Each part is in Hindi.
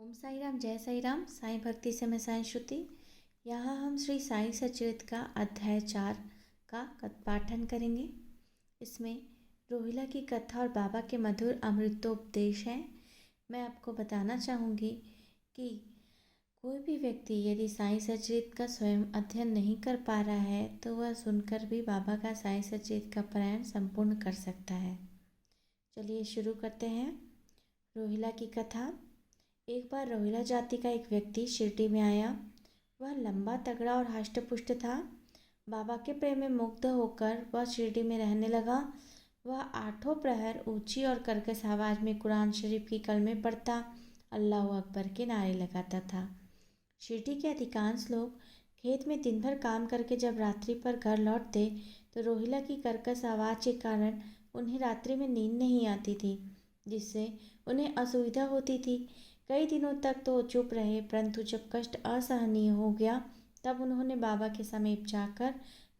ओम साई राम, जय साई राम। साईं भक्ति से मैं साईं श्रुति। यहाँ हम श्री साईं सच्चरित्र का अध्याय 4 का पाठन करेंगे। इसमें रोहिला की कथा और बाबा के मधुर अमृतोपदेश हैं। मैं आपको बताना चाहूँगी कि कोई भी व्यक्ति यदि साईं सच्चरित्र का स्वयं अध्ययन नहीं कर पा रहा है तो वह सुनकर भी बाबा का साईं सच्चरित्र का पारायण संपूर्ण कर सकता है। चलिए शुरू करते हैं। रोहिला की कथा। एक बार रोहिला जाति का एक व्यक्ति शिरडी में आया। वह लंबा, तगड़ा और हष्टपुष्ट था। बाबा के प्रेम में मुग्ध होकर वह शिरडी में रहने लगा। वह आठों प्रहर ऊंची और कर्कश आवाज में कुरान शरीफ की कलमे पढ़ता, अल्लाह अकबर के नारे लगाता था। शिरडी के अधिकांश लोग खेत में दिन भर काम करके जब रात्रि पर घर लौटते तो रोहिला की कर्कश आवाज़ के कारण उन्हें रात्रि में नींद नहीं आती थी, जिससे उन्हें असुविधा होती थी। कई दिनों तक तो वो चुप रहे, परंतु जब कष्ट असहनीय हो गया तब उन्होंने बाबा के समीप जाकर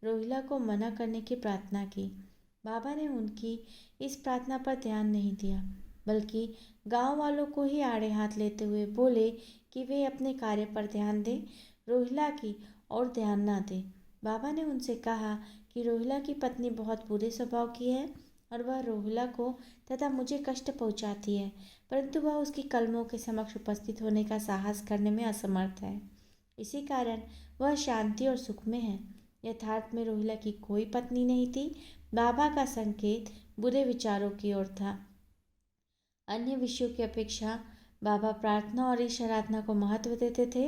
रोहिला को मना करने की प्रार्थना की। बाबा ने उनकी इस प्रार्थना पर ध्यान नहीं दिया, बल्कि गांव वालों को ही आड़े हाथ लेते हुए बोले कि वे अपने कार्य पर ध्यान दें, रोहिला की और ध्यान ना दें। बाबा ने उनसे कहा कि रोहिला की पत्नी बहुत बुरे स्वभाव की है और वह रोहिला को तथा मुझे कष्ट पहुंचाती है, परंतु वह उसकी कलमों के समक्ष उपस्थित होने का साहस करने में असमर्थ है। इसी कारण वह शांति और सुख में है। यथार्थ में रोहिला की कोई पत्नी नहीं थी। बाबा का संकेत बुरे विचारों की ओर था। अन्य विषयों की अपेक्षा बाबा प्रार्थना और ईश आराधना को महत्व देते थे।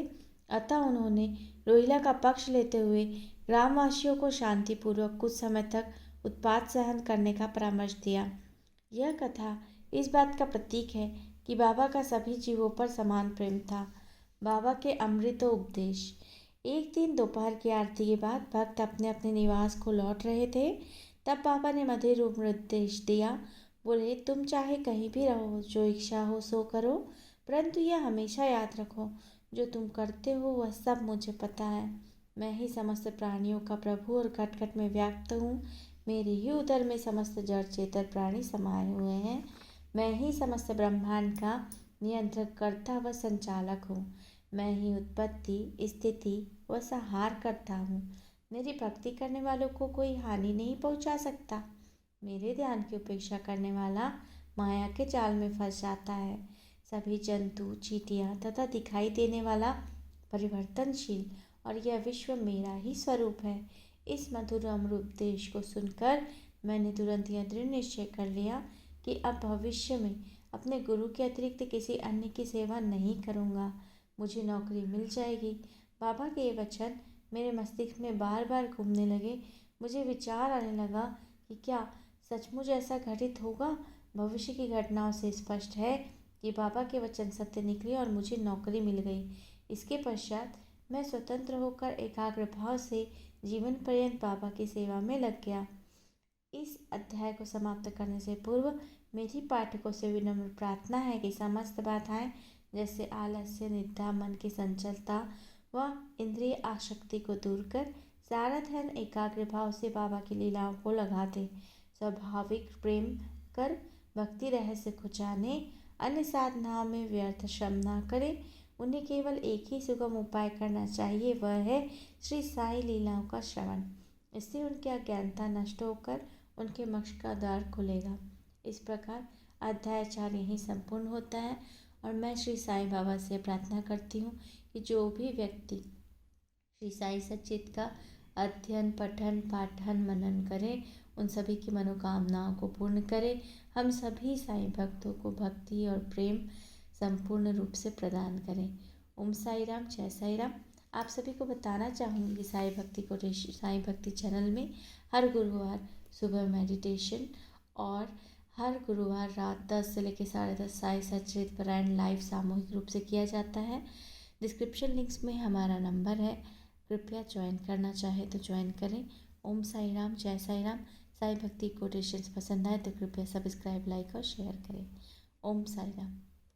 अतः उन्होंने रोहिला का पक्ष लेते हुए ग्रामवासियों को शांतिपूर्वक कुछ समय तक उत्पात सहन करने का परामर्श दिया। यह कथा इस बात का प्रतीक है कि बाबा का सभी जीवों पर समान प्रेम था। बाबा के अमृतोपदेश। एक दिन दोपहर की आरती के बाद भक्त अपने अपने निवास को लौट रहे थे। तब बाबा ने मधुर उपदेश दिया। बोले, तुम चाहे कहीं भी रहो, जो इच्छा हो सो करो, परंतु यह हमेशा याद रखो, जो तुम करते हो वह सब मुझे पता है। मैं ही समस्त प्राणियों का प्रभु और घट घट में व्याप्त हूँ। मेरे ही उदर में समस्त जड़ चेतन प्राणी समाये हुए हैं। मैं ही समस्त ब्रह्मांड का नियंत्रक करता व संचालक हूँ। मैं ही उत्पत्ति, स्थिति व संहार करता हूँ। मेरी भक्ति करने वालों को कोई हानि नहीं पहुँचा सकता। मेरे ध्यान की उपेक्षा करने वाला माया के जाल में फंस जाता है। सभी जंतु, चींटियाँ तथा दिखाई देने वाला परिवर्तनशील और यह विश्व मेरा ही स्वरूप है। इस मधुर अमृतोपदेश को सुनकर मैंने तुरंत यह दृढ़ निश्चय कर लिया कि अब भविष्य में अपने गुरु के अतिरिक्त किसी अन्य की सेवा नहीं करूँगा। मुझे नौकरी मिल जाएगी। बाबा के ये वचन मेरे मस्तिष्क में बार बार घूमने लगे। मुझे विचार आने लगा कि क्या सचमुच ऐसा घटित होगा। भविष्य की घटनाओं से स्पष्ट है कि बाबा के वचन सत्य निकले और मुझे नौकरी मिल गई। इसके पश्चात मैं स्वतंत्र होकर एकाग्र भाव से जीवन पर्यंत बाबा की सेवा में लग गया। इस अध्याय को समाप्त करने से पूर्व मेरी पाठकों से विनम्र प्रार्थना है कि समस्त बाधाएं जैसे आलस्य, निद्रा, मन की संचलता व इंद्रिय आसक्ति को दूर कर सारा ध्यान एकाग्र भाव से बाबा की लीलाओं को लगा दे। स्वाभाविक प्रेम कर भक्ति रहस्य को जाने, अन्य साधनाओं में व्यर्थ श्रम न करे। उन्हें केवल एक ही सुगम उपाय करना चाहिए, वह है श्री साई लीलाओं का श्रवण। इससे उनकी अज्ञानता नष्ट होकर उनके मोक्ष का द्वार खुलेगा। इस प्रकार अध्याय 4 यहीं संपूर्ण होता है और मैं श्री साईं बाबा से प्रार्थना करती हूँ कि जो भी व्यक्ति श्री साई सच्चित का अध्ययन, पठन, पाठन, मनन करे, उन सभी की मनोकामनाओं को पूर्ण करे। हम सभी साईं भक्तों को भक्ति और प्रेम संपूर्ण रूप से प्रदान करें। ओम साई राम, जय साई राम। आप सभी को बताना चाहूँगी कि साईं भक्ति चैनल में हर गुरुवार सुबह मेडिटेशन और हर गुरुवार रात 10 से लेकर 10:30 साई सच्चरित्र पारायण लाइव सामूहिक रूप से किया जाता है। डिस्क्रिप्शन लिंक्स में हमारा नंबर है, कृपया ज्वाइन करना चाहे तो ज्वाइन करें। ओम साई राम, जय साई राम। साईं भक्ति कोटेशंस पसंद आए तो कृपया सब्सक्राइब, लाइक और शेयर करें। ओम साई राम।